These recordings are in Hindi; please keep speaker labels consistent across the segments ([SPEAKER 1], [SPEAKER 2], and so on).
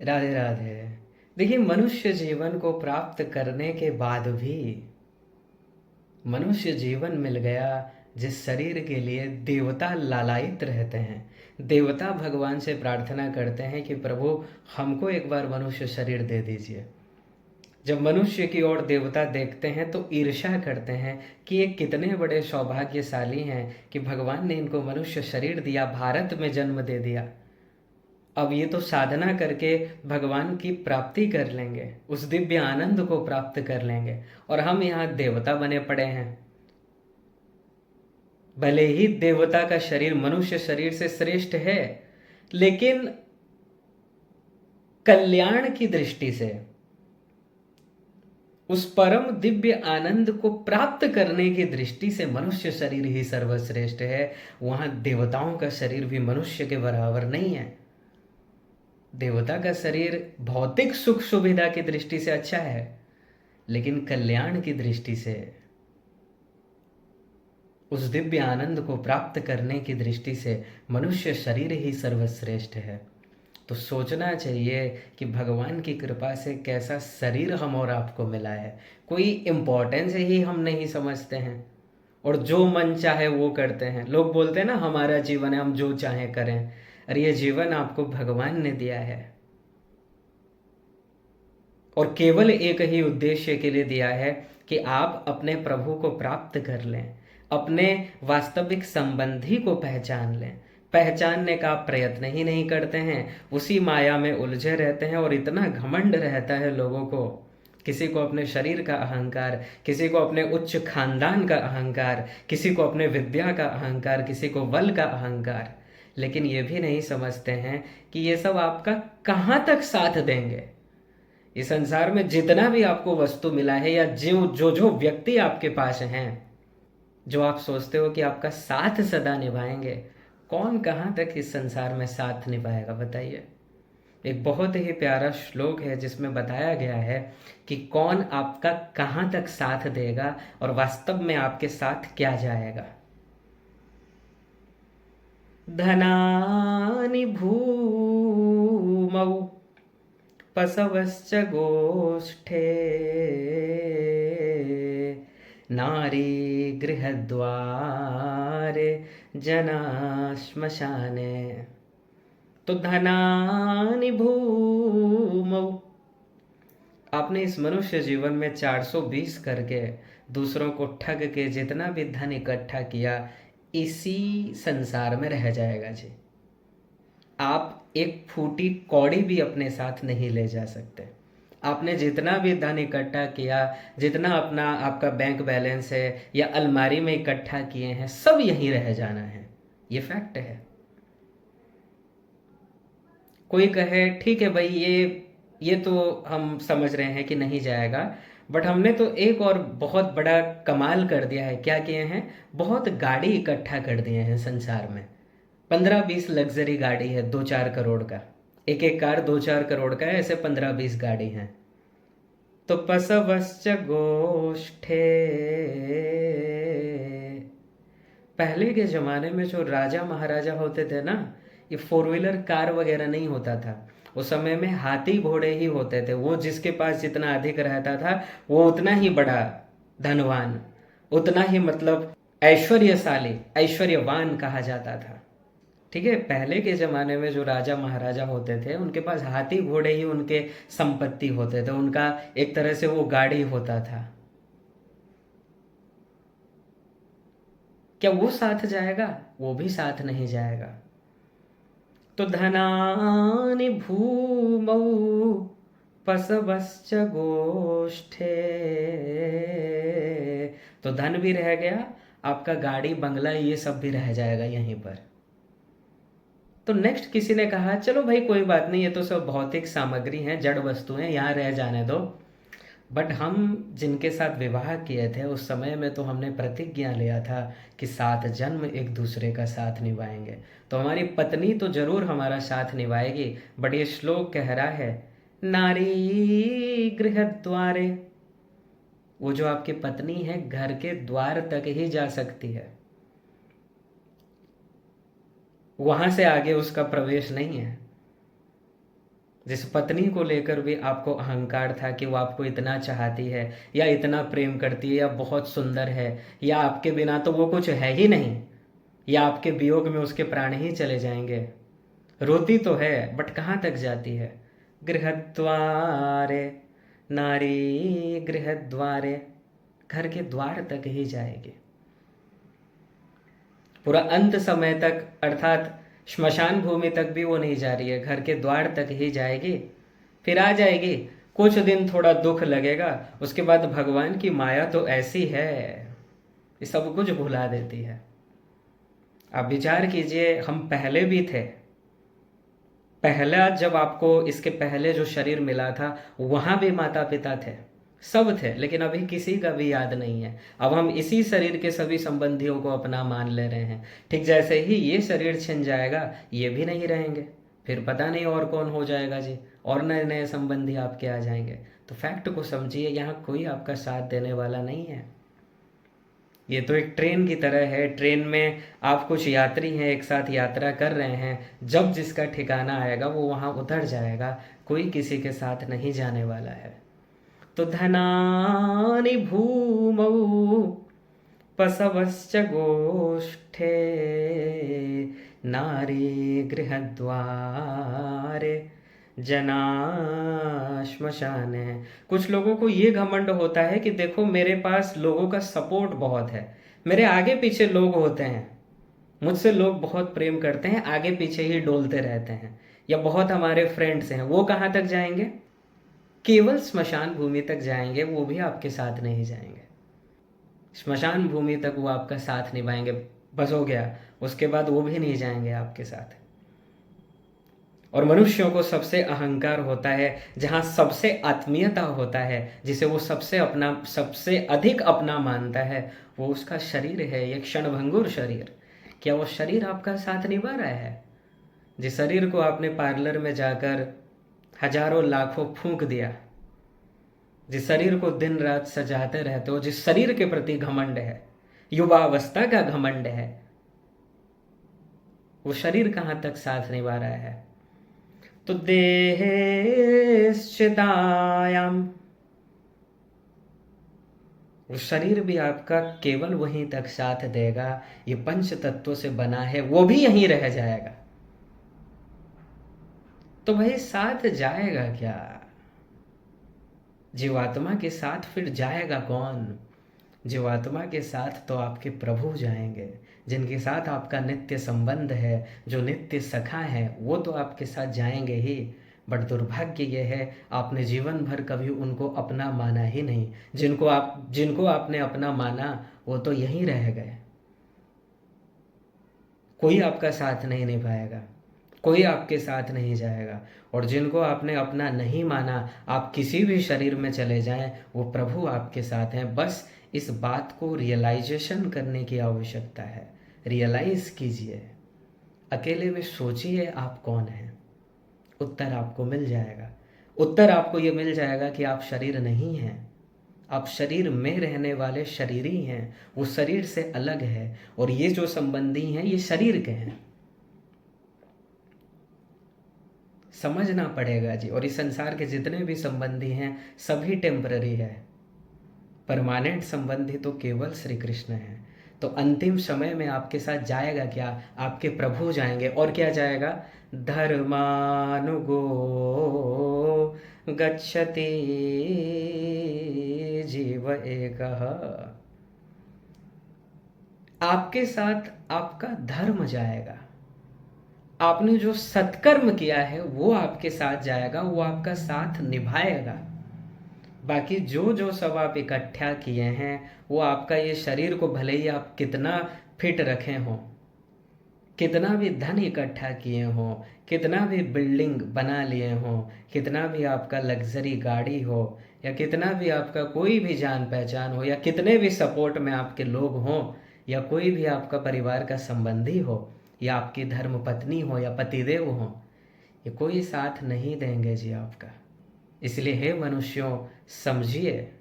[SPEAKER 1] राधे राधे। देखिए, मनुष्य जीवन को प्राप्त करने के बाद भी मनुष्य जीवन मिल गया जिस शरीर के लिए देवता लालायित रहते हैं। देवता भगवान से प्रार्थना करते हैं कि प्रभु, हमको एक बार मनुष्य शरीर दे दीजिए। जब मनुष्य की ओर देवता देखते हैं तो ईर्ष्या करते हैं कि ये कितने बड़े सौभाग्यशाली हैं कि भगवान ने इनको मनुष्य शरीर दिया, भारत में जन्म दे दिया। अब ये तो साधना करके भगवान की प्राप्ति कर लेंगे, उस दिव्य आनंद को प्राप्त कर लेंगे, और हम यहाँ देवता बने पड़े हैं। भले ही देवता का शरीर मनुष्य शरीर से श्रेष्ठ है, लेकिन कल्याण की दृष्टि से, उस परम दिव्य आनंद को प्राप्त करने की दृष्टि से मनुष्य शरीर ही सर्वश्रेष्ठ है। वहां देवताओं का शरीर भी मनुष्य के बराबर नहीं है। देवता का शरीर भौतिक सुख सुविधा की दृष्टि से अच्छा है, लेकिन कल्याण की दृष्टि से, उस दिव्य आनंद को प्राप्त करने की दृष्टि से मनुष्य शरीर ही सर्वश्रेष्ठ है। तो सोचना चाहिए कि भगवान की कृपा से कैसा शरीर हम और आपको मिला है। कोई इम्पोर्टेंस ही हम नहीं समझते हैं, और जो मन चाहे वो करते हैं। लोग बोलते हैं ना, हमारा जीवन है, हम जो चाहे करें। अरे ये जीवन आपको भगवान ने दिया है, और केवल एक ही उद्देश्य के लिए दिया है कि आप अपने प्रभु को प्राप्त कर लें, अपने वास्तविक संबंधी को पहचान लें। पहचानने का आप प्रयत्न ही नहीं करते हैं, उसी माया में उलझे रहते हैं, और इतना घमंड रहता है लोगों को। किसी को अपने शरीर का अहंकार, किसी को अपने उच्च खानदान का अहंकार, किसी को अपने विद्या का अहंकार, किसी को बल का अहंकार। लेकिन ये भी नहीं समझते हैं कि ये सब आपका कहाँ तक साथ देंगे। इस संसार में जितना भी आपको वस्तु मिला है, या जो जो जो व्यक्ति आपके पास हैं, जो आप सोचते हो कि आपका साथ सदा निभाएंगे, कौन कहाँ तक इस संसार में साथ निभाएगा बताइए। एक बहुत ही प्यारा श्लोक है जिसमें बताया गया है कि कौन आपका कहाँ तक साथ देगा और वास्तव में आपके साथ क्या जाएगा। धनानि भूमौ पशवश्च गोष्ठे नारी गृहद्वारे जना श्मशाने। तो धनानि भूमौ, आपने इस मनुष्य जीवन में 420 करके दूसरों को ठग के जितना भी धन इकट्ठा किया, इसी संसार में रह जाएगा जी। आप एक फूटी कौड़ी भी अपने साथ नहीं ले जा सकते। आपने जितना भी धन इकट्ठा किया, जितना अपना आपका बैंक बैलेंस है या अलमारी में इकट्ठा किए हैं, सब यहीं रह जाना है। ये फैक्ट है। कोई कहे ठीक है भाई, ये तो हम समझ रहे हैं कि नहीं जाएगा, बट हमने तो एक और बहुत बड़ा कमाल कर दिया है। क्या किए हैं? बहुत गाड़ी इकट्ठा कर दिए हैं संसार में। 15-20 लग्जरी गाड़ी है 2-4 करोड़ का। एक एक कार 2-4 करोड़ का है, ऐसे 15-20 गाड़ी हैं। तो पशवश्च गोष्ठे, पहले के ज़माने में जो राजा महाराजा होते थे ना, ये फोर व्हीलर कार वगैरह नहीं होता था। उस समय में हाथी घोड़े ही होते थे। वो जिसके पास जितना अधिक रहता था, वो उतना ही बड़ा धनवान, उतना ही मतलब ऐश्वर्यशाली, ऐश्वर्यवान कहा जाता था। ठीक है, पहले के ज़माने में जो राजा महाराजा होते थे, उनके पास हाथी घोड़े ही उनके संपत्ति होते थे। उनका एक तरह से वो गाड़ी होता था। क्या वो साथ जाएगा? वो भी साथ नहीं जाएगा। तो धनानि भूमौ पशवश्च गोष्ठे, तो धन भी रह गया, आपका गाड़ी बंगला ये सब भी रह जाएगा यहीं पर। तो नेक्स्ट किसी ने कहा चलो भाई कोई बात नहीं, ये तो सब भौतिक सामग्री हैं, जड़ वस्तु हैं, यहाँ रह जाने दो। बट हम जिनके साथ विवाह किए थे उस समय में तो हमने प्रतिज्ञा लिया था कि 7 जन्म एक दूसरे का साथ निभाएंगे। तो हमारी पत्नी तो जरूर हमारा साथ निभाएगी, बट ये श्लोक कह रहा है नारी गृह द्वारे, वो जो आपकी पत्नी है घर के द्वार तक ही जा सकती है, वहां से आगे उसका प्रवेश नहीं है। जिस पत्नी को लेकर भी आपको अहंकार था कि वो आपको इतना चाहती है या इतना प्रेम करती है या बहुत सुंदर है या आपके बिना तो वो कुछ है ही नहीं या आपके वियोग में उसके प्राण ही चले जाएंगे, रोती तो है बट कहाँ तक जाती है? गृहद्वारे नारी गृहद्वारे, घर के द्वार तक ही जाएगी, पूरा अंत समय तक, अर्थात श्मशान भूमि तक भी वो नहीं जा रही है, घर के द्वार तक ही जाएगी, फिर आ जाएगी। कुछ दिन थोड़ा दुख लगेगा, उसके बाद भगवान की माया तो ऐसी है, ये सब कुछ भुला देती है। आप विचार कीजिए, हम पहले भी थे, पहला जब आपको इसके पहले जो शरीर मिला था वहां भी माता पिता थे, सब थे, लेकिन अभी किसी का भी याद नहीं है। अब हम इसी शरीर के सभी संबंधियों को अपना मान ले रहे हैं। ठीक जैसे ही ये शरीर छिन जाएगा ये भी नहीं रहेंगे, फिर पता नहीं और कौन हो जाएगा जी, और नए नए संबंधी आपके आ जाएंगे। तो फैक्ट को समझिए, यहाँ कोई आपका साथ देने वाला नहीं है। ये तो एक ट्रेन की तरह है, ट्रेन में आप कुछ यात्री हैं, एक साथ यात्रा कर रहे हैं, जब जिसका ठिकाना आएगा वो वहाँ उतर जाएगा, कोई किसी के साथ नहीं जाने वाला है। तो धनानि भूमौ पशवश्च गोष्ठे नारी गृहद्वारे जना श्मशाने। कुछ लोगों को ये घमंड होता है कि देखो मेरे पास लोगों का सपोर्ट बहुत है, मेरे आगे पीछे लोग होते हैं, मुझसे लोग बहुत प्रेम करते हैं, आगे पीछे ही डोलते रहते हैं, या बहुत हमारे फ्रेंड्स हैं। वो कहाँ तक जाएंगे? केवल स्मशान भूमि तक जाएंगे, वो भी आपके साथ नहीं जाएंगे। स्मशान भूमि तक वो आपका साथ निभाएंगे, बस हो गया, उसके बाद वो भी नहीं जाएंगे आपके साथ। और मनुष्यों को सबसे अहंकार होता है, जहाँ सबसे आत्मीयता होता है, जिसे वो सबसे अधिक अपना मानता है, वो उसका शरीर है, ये क्षणभंगुर शरीर। क्या वो शरीर आपका साथ निभा रहा है? जिस शरीर को आपने पार्लर में जाकर हजारों लाखों फूंक दिया, जिस शरीर को दिन रात सजाते रहते हो, जिस शरीर के प्रति घमंड है, युवावस्था का घमंड है, वो शरीर कहाँ तक साथ निभा रहा है? तो देहेश्चितायाम, वो शरीर भी आपका केवल वहीं तक साथ देगा, ये पंच तत्वों से बना है, वो भी यहीं रह जाएगा। तो भाई साथ जाएगा क्या? जीवात्मा के साथ फिर जाएगा कौन? जीवात्मा के साथ तो आपके प्रभु जाएंगे, जिनके साथ आपका नित्य संबंध है, जो नित्य सखा है, वो तो आपके साथ जाएंगे ही। बट दुर्भाग्य ये है, आपने जीवन भर कभी उनको अपना माना ही नहीं। जिनको आपने अपना माना वो तो यहीं रह गए। कोई आपका साथ नहीं निभाएगा, कोई आपके साथ नहीं जाएगा। और जिनको आपने अपना नहीं माना, आप किसी भी शरीर में चले जाएं, वो प्रभु आपके साथ हैं। बस इस बात को रियलाइजेशन करने की आवश्यकता है। रियलाइज कीजिए, अकेले में सोचिए आप कौन हैं, उत्तर आपको मिल जाएगा। उत्तर आपको ये मिल जाएगा कि आप शरीर नहीं हैं, आप शरीर में रहने वाले शरीरी हैं। वो शरीर से अलग है, और ये जो संबंधी हैं ये शरीर के हैं। समझना पड़ेगा जी। और इस संसार के जितने भी संबंधी हैं सभी टेम्पररी है, परमानेंट संबंधी तो केवल श्री कृष्ण है। तो अंतिम समय में आपके साथ जाएगा क्या? आपके प्रभु जाएंगे। और क्या जाएगा? धर्मानुगो गच्छति जीव एकः। आपके साथ आपका धर्म जाएगा, आपने जो सत्कर्म किया है वो आपके साथ जाएगा, वो आपका साथ निभाएगा। बाकी जो जो सब आप इकट्ठा किए हैं, वो आपका ये शरीर को भले ही आप कितना फिट रखे हों, कितना भी धन इकट्ठा किए हों, कितना भी बिल्डिंग बना लिए हों, कितना भी आपका लग्जरी गाड़ी हो, या कितना भी आपका कोई भी जान पहचान हो, या कितने भी सपोर्ट में आपके लोग हों, या कोई भी आपका परिवार का संबंधी हो, या आपकी धर्म पत्नी हो या पतिदेव हो, ये कोई साथ नहीं देंगे जी आपका। इसलिए हे मनुष्यों, समझिए,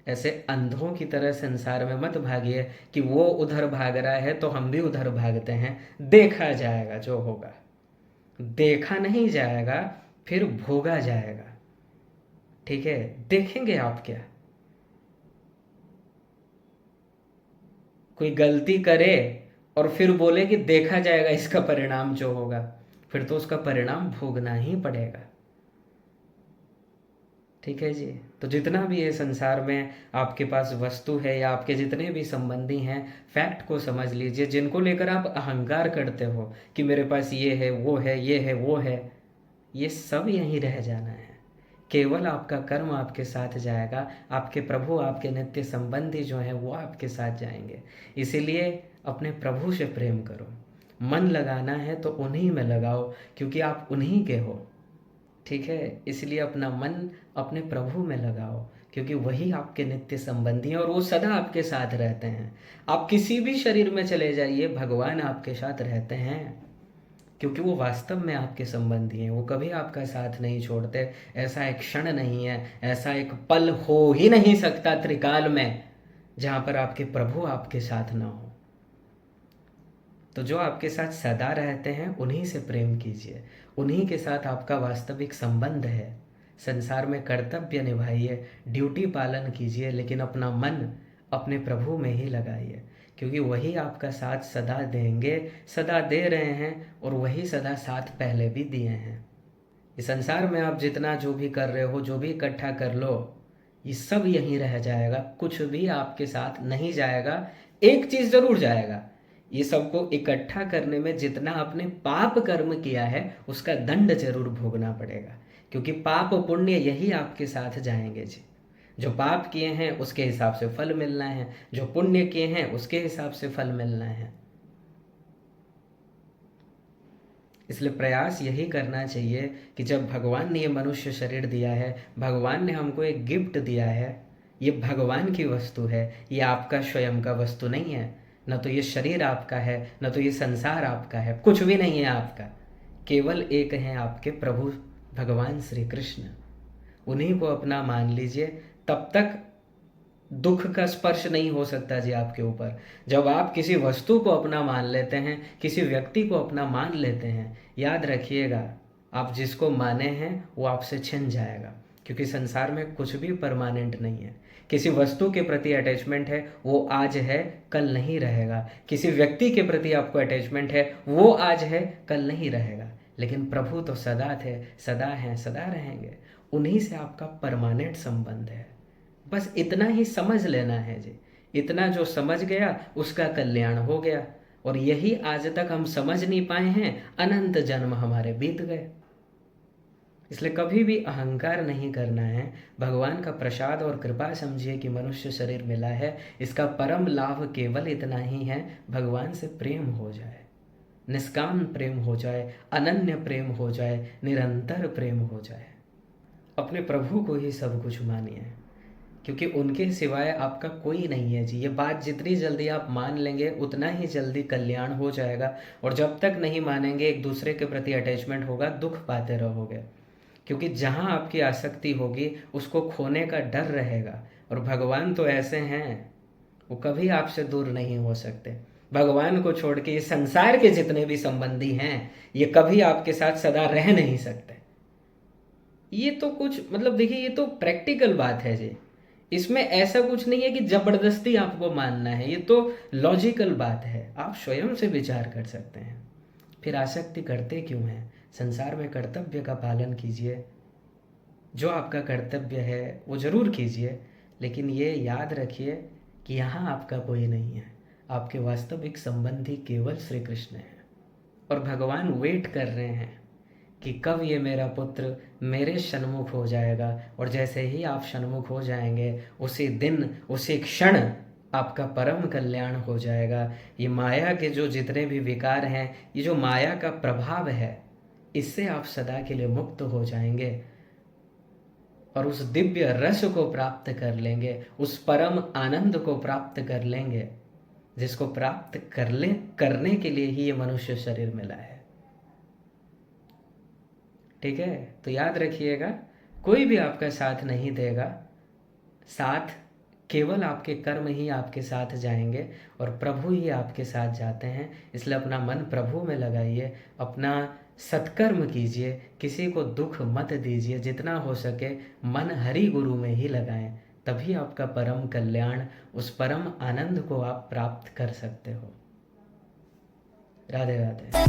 [SPEAKER 1] ऐसे अंधों की तरह संसार में मत भागिए कि वो उधर भाग रहा है तो हम भी उधर भागते हैं। देखा जाएगा जो होगा, देखा नहीं जाएगा, फिर भोगा जाएगा। ठीक है, देखेंगे आप क्या, कोई गलती करे और फिर बोले कि देखा जाएगा इसका परिणाम जो होगा, फिर तो उसका परिणाम भोगना ही पड़ेगा। ठीक है जी। तो जितना भी ये संसार में आपके पास वस्तु है या आपके जितने भी संबंधी हैं, फैक्ट को समझ लीजिए। जिनको लेकर आप अहंकार करते हो कि मेरे पास ये है वो है ये है वो है, ये सब यहीं रह जाना है। केवल आपका कर्म आपके साथ जाएगा, आपके प्रभु आपके नित्य संबंधी जो हैं वो आपके साथ जाएंगे। इसीलिए अपने प्रभु से प्रेम करो। मन लगाना है तो उन्हीं में लगाओ, क्योंकि आप उन्हीं के हो। ठीक है, इसलिए अपना मन अपने प्रभु में लगाओ, क्योंकि वही आपके नित्य संबंधी हैं और वो सदा आपके साथ रहते हैं। आप किसी भी शरीर में चले जाइए, भगवान आपके साथ रहते हैं, क्योंकि वो वास्तव में आपके संबंधी हैं। वो कभी आपका साथ नहीं छोड़ते। ऐसा एक क्षण नहीं है, ऐसा एक पल हो ही नहीं सकता त्रिकाल में जहाँ पर आपके प्रभु आपके साथ ना हो। तो जो आपके साथ सदा रहते हैं उन्हीं से प्रेम कीजिए, उन्हीं के साथ आपका वास्तविक संबंध है। संसार में कर्तव्य निभाइए, ड्यूटी पालन कीजिए, लेकिन अपना मन अपने प्रभु में ही लगाइए, क्योंकि वही आपका साथ सदा देंगे, सदा दे रहे हैं, और वही सदा साथ पहले भी दिए हैं। इस संसार में आप जितना जो भी कर रहे हो, जो भी इकट्ठा कर लो, ये सब यहीं रह जाएगा, कुछ भी आपके साथ नहीं जाएगा। एक चीज़ जरूर जाएगा, ये सबको इकट्ठा करने में जितना आपने पाप कर्म किया है उसका दंड जरूर भोगना पड़ेगा, क्योंकि पाप पुण्य यही आपके साथ जाएंगे जी। जो पाप किए हैं उसके हिसाब से फल मिलना है, जो पुण्य किए हैं उसके हिसाब से फल मिलना है। इसलिए प्रयास यही करना चाहिए कि जब भगवान ने ये मनुष्य शरीर दिया है, भगवान ने हमको एक गिफ्ट दिया है, ये भगवान की वस्तु है, ये आपका स्वयं का वस्तु नहीं है। न तो ये शरीर आपका है, न तो ये संसार आपका है, कुछ भी नहीं है आपका। केवल एक है आपके प्रभु भगवान श्री कृष्ण। उन्हीं को अपना मान लीजिए, तब तक दुख का स्पर्श नहीं हो सकता जी आपके ऊपर। जब आप किसी वस्तु को अपना मान लेते हैं, किसी व्यक्ति को अपना मान लेते हैं, याद रखिएगा, आप जिसको माने हैं वो आपसे छिन जाएगा, क्योंकि संसार में कुछ भी परमानेंट नहीं है। किसी वस्तु के प्रति अटैचमेंट है, वो आज है कल नहीं रहेगा। किसी व्यक्ति के प्रति आपको अटैचमेंट है, वो आज है कल नहीं रहेगा। लेकिन प्रभु तो सदा थे, सदा हैं, सदा रहेंगे। उन्हीं से आपका परमानेंट संबंध है। बस इतना ही समझ लेना है जी। इतना जो समझ गया उसका कल्याण हो गया, और यही आज तक हम समझ नहीं पाए हैं, अनंत जन्म हमारे बीत गए। इसलिए कभी भी अहंकार नहीं करना है। भगवान का प्रसाद और कृपा समझिए कि मनुष्य शरीर मिला है, इसका परम लाभ केवल इतना ही है, भगवान से प्रेम हो जाए, निष्काम प्रेम हो जाए, अनन्य प्रेम हो जाए, निरंतर प्रेम हो जाए। अपने प्रभु को ही सब कुछ मानिए, क्योंकि उनके सिवाय आपका कोई नहीं है जी। ये बात जितनी जल्दी आप मान लेंगे उतना ही जल्दी कल्याण हो जाएगा। और जब तक नहीं मानेंगे, एक दूसरे के प्रति अटैचमेंट होगा, दुख पाते रहोगे, क्योंकि जहाँ आपकी आसक्ति होगी उसको खोने का डर रहेगा। और भगवान तो ऐसे हैं, वो कभी आपसे दूर नहीं हो सकते। भगवान को छोड़ के ये संसार के जितने भी संबंधी हैं, ये कभी आपके साथ सदा रह नहीं सकते। ये तो कुछ मतलब देखिए, ये तो प्रैक्टिकल बात है जी। इसमें ऐसा कुछ नहीं है कि जबरदस्ती आपको मानना है, ये तो लॉजिकल बात है, आप स्वयं से विचार कर सकते हैं। फिर आसक्ति करते क्यों हैं? संसार में कर्तव्य का पालन कीजिए, जो आपका कर्तव्य है वो जरूर कीजिए, लेकिन ये याद रखिए कि यहाँ आपका कोई नहीं है, आपके वास्तविक संबंधी केवल श्री कृष्ण है। और भगवान वेट कर रहे हैं कि कब ये मेरा पुत्र मेरे सन्मुख हो जाएगा। और जैसे ही आप सन्मुख हो जाएंगे, उसी दिन उसी क्षण आपका परम कल्याण हो जाएगा। ये माया के जो जितने भी विकार हैं, ये जो माया का प्रभाव है, इससे आप सदा के लिए मुक्त हो जाएंगे और उस दिव्य रस को प्राप्त कर लेंगे, उस परम आनंद को प्राप्त कर लेंगे, जिसको प्राप्त करने के लिए ही ये मनुष्य शरीर मिला है। ठीक है, तो याद रखिएगा, कोई भी आपका साथ नहीं देगा, साथ केवल आपके कर्म ही आपके साथ जाएंगे और प्रभु ही आपके साथ जाते हैं। इसलिए अपना मन प्रभु में लगाइए, अपना सत्कर्म कीजिए, किसी को दुख मत दीजिए, जितना हो सके मन हरि गुरु में ही लगाएं, तभी आपका परम कल्याण, उस परम आनंद को आप प्राप्त कर सकते हो। राधे राधे।